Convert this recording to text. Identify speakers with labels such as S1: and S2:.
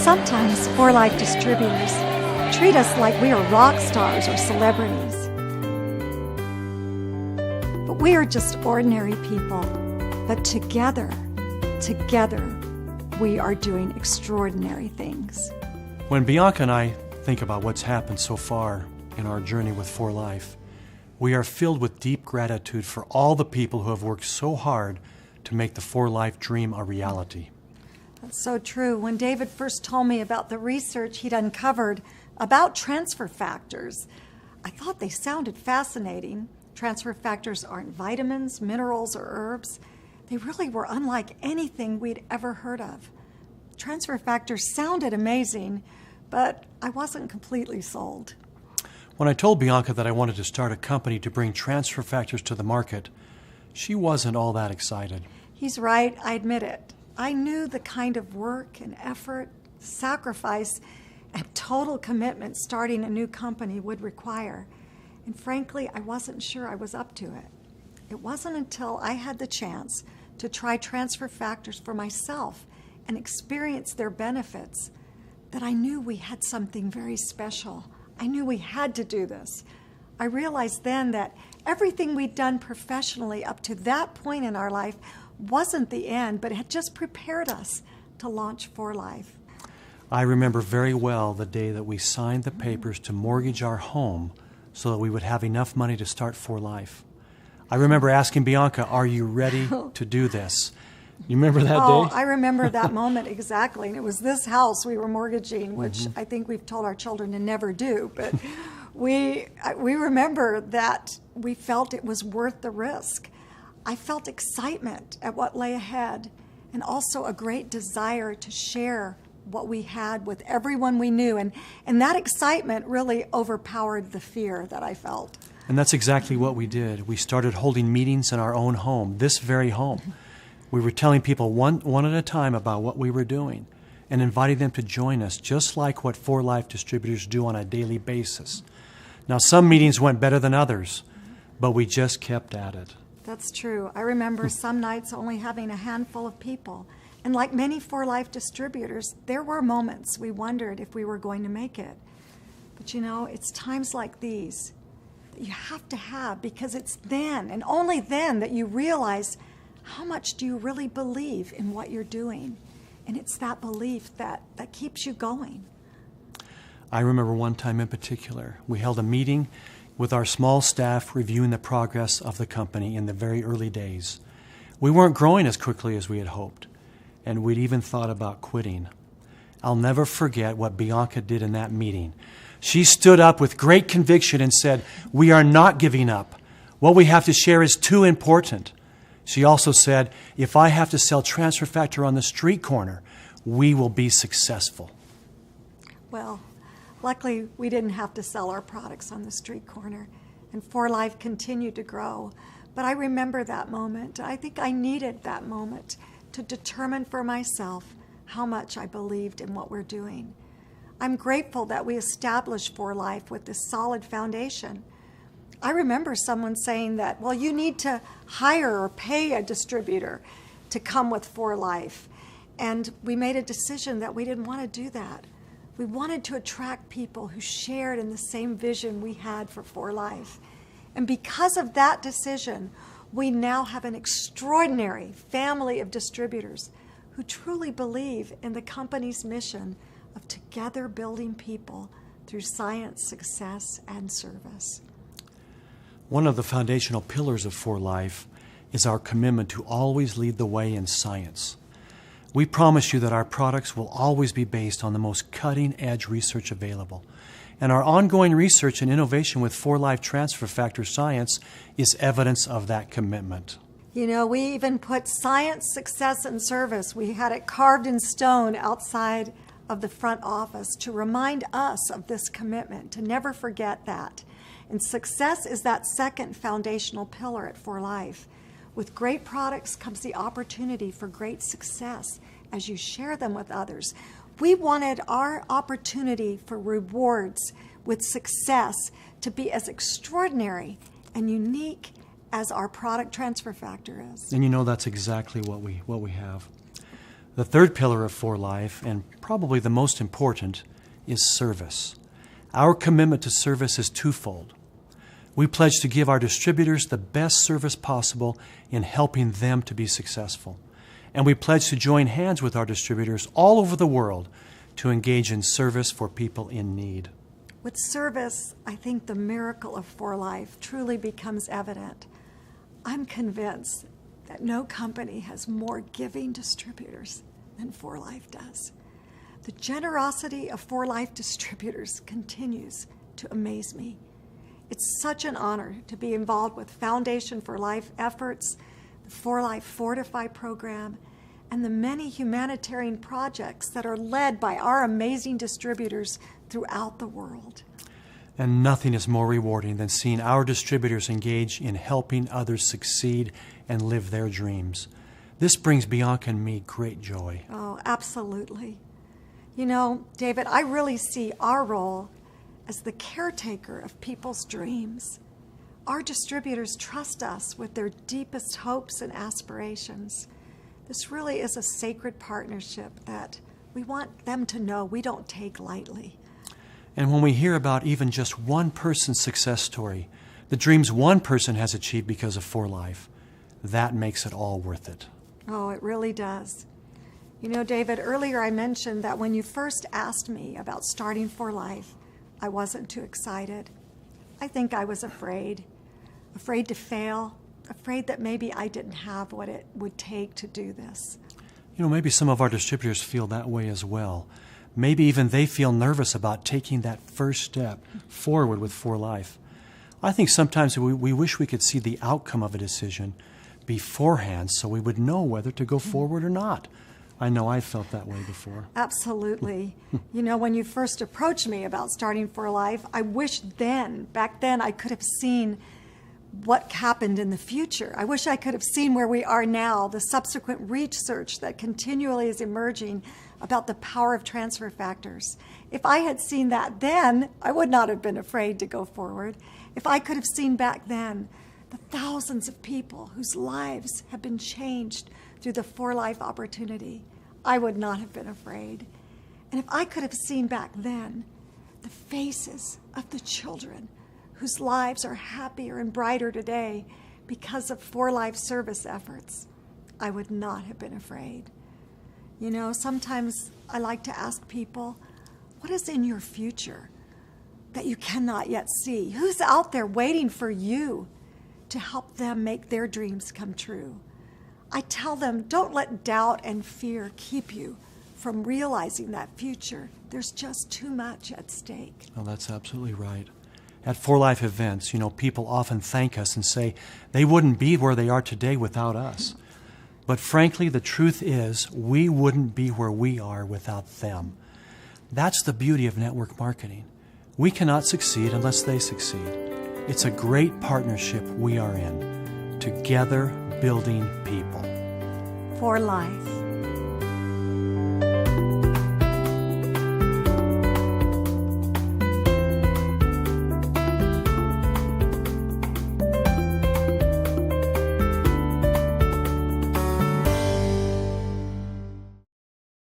S1: Sometimes For Life distributors treat us like we are rock stars or celebrities. But we are just ordinary people. But together, we are doing extraordinary things.
S2: When Bianca and I think about what's happened so far in our journey with For Life, we are filled with deep gratitude for all the people who have worked so hard to make the For Life dream a reality.
S1: That's so true. When David first told me about the research he'd uncovered about transfer factors, I thought they sounded fascinating. Transfer factors aren't vitamins, minerals, or herbs. They really were unlike anything we'd ever heard of. Transfer factors sounded amazing, but I wasn't completely sold.
S2: When I told Bianca that I wanted to start a company to bring transfer factors to the market, she wasn't all that excited.
S1: He's right, I admit it. I knew the kind of work and effort, sacrifice, and total commitment starting a new company would require. And frankly, I wasn't sure I was up to it. It wasn't until I had the chance to try transfer factors for myself and experience their benefits that I knew we had something very special. I knew we had to do this. I realized then that everything we'd done professionally up to that point in our life wasn't the end, but it had just prepared us to launch For Life.
S2: I remember very well the day that we signed the papers to mortgage our home so that we would have enough money to start For Life. I remember asking Bianca, "Are you ready to do this?" You remember that day?
S1: I remember that moment exactly. And it was this house we were mortgaging, which I think we've told our children to never do. But we remember that we felt it was worth the risk. I felt excitement at what lay ahead and also a great desire to share what we had with everyone we knew. And that excitement really overpowered the fear that I felt.
S2: And that's exactly what we did. We started holding meetings in our own home, this very home. We were telling people one at a time about what we were doing and inviting them to join us, just like what For Life distributors do on a daily basis. Now, some meetings went better than others, but we just kept at it.
S1: That's true. I remember some nights only having a handful of people. And like many For Life distributors, there were moments we wondered if we were going to make it. But you know, it's times like these that you have to have, because it's then and only then that you realize how much do you really believe in what you're doing. And it's that belief that keeps you going.
S2: I remember one time in particular, we held a meeting with our small staff reviewing the progress of the company in the very early days. We weren't growing as quickly as we had hoped, and we'd even thought about quitting. I'll never forget what Bianca did in that meeting. She stood up with great conviction and said, "We are not giving up. What we have to share is too important." She also said, "If I have to sell transfer factor on the street corner, we will be successful."
S1: Well, luckily we didn't have to sell our products on the street corner, and For Life continued to grow. But I remember that moment. I think I needed that moment to determine for myself how much I believed in what we're doing. I'm grateful that we established For Life with this solid foundation. I remember someone saying that, well, you need to hire or pay a distributor to come with For Life. And we made a decision that we didn't want to do that. We wanted to attract people who shared in the same vision we had for For Life. And because of that decision, we now have an extraordinary family of distributors who truly believe in the company's mission of together building people through science, success, and service.
S2: One of the foundational pillars of For Life is our commitment to always lead the way in science. We promise you that our products will always be based on the most cutting-edge research available. And our ongoing research and innovation with For Life transfer factor science is evidence of that commitment.
S1: You know, we even put science, success, and service. We had it carved in stone outside of the front office to remind us of this commitment, to never forget that. And success is that second foundational pillar at For Life. With great products comes the opportunity for great success as you share them with others. We wanted our opportunity for rewards with success to be as extraordinary and unique as our product transfer factor is.
S2: And you know that's exactly what we have. The third pillar of For Life, and probably the most important, is service. Our commitment to service is twofold. We pledge to give our distributors the best service possible in helping them to be successful. And we pledge to join hands with our distributors all over the world to engage in service for people in need.
S1: With service, I think the miracle of For Life truly becomes evident. I'm convinced that no company has more giving distributors than For Life does. The generosity of For Life distributors continues to amaze me. It's such an honor to be involved with Foundation for Life efforts, the For Life Fortify program, and the many humanitarian projects that are led by our amazing distributors throughout the world.
S2: And nothing is more rewarding than seeing our distributors engage in helping others succeed and live their dreams. This brings Bianca and me great joy.
S1: Oh, absolutely. You know, David, I really see our role as the caretaker of people's dreams. Our distributors trust us with their deepest hopes and aspirations. This really is a sacred partnership that we want them to know we don't take lightly.
S2: And when we hear about even just one person's success story, the dreams one person has achieved because of For Life, that makes it all worth it.
S1: Oh, it really does. You know, David, earlier I mentioned that when you first asked me about starting For Life, I wasn't too excited. I think I was afraid to fail, afraid that maybe I didn't have what it would take to do this.
S2: You know, maybe some of our distributors feel that way as well. Maybe even they feel nervous about taking that first step forward with For Life. I think sometimes we wish we could see the outcome of a decision beforehand so we would know whether to go forward or not. I know I felt that way before.
S1: Absolutely. You know, when you first approached me about starting For Life, I wish back then, I could have seen what happened in the future. I wish I could have seen where we are now, the subsequent research that continually is emerging about the power of transfer factors. If I had seen that then, I would not have been afraid to go forward. If I could have seen back then the thousands of people whose lives have been changed through the For Life opportunity, I would not have been afraid. And if I could have seen back then the faces of the children whose lives are happier and brighter today because of For Life service efforts, I would not have been afraid. You know, sometimes I like to ask people, what is in your future that you cannot yet see? Who's out there waiting for you to help them make their dreams come true? I tell them, don't let doubt and fear keep you from realizing that future. There's just too much at stake.
S2: Oh, that's absolutely right. At For Life events, you know, people often thank us and say they wouldn't be where they are today without us. But frankly, the truth is we wouldn't be where we are without them. That's the beauty of network marketing. We cannot succeed unless they succeed. It's a great partnership we are in, together building people.
S1: For Life.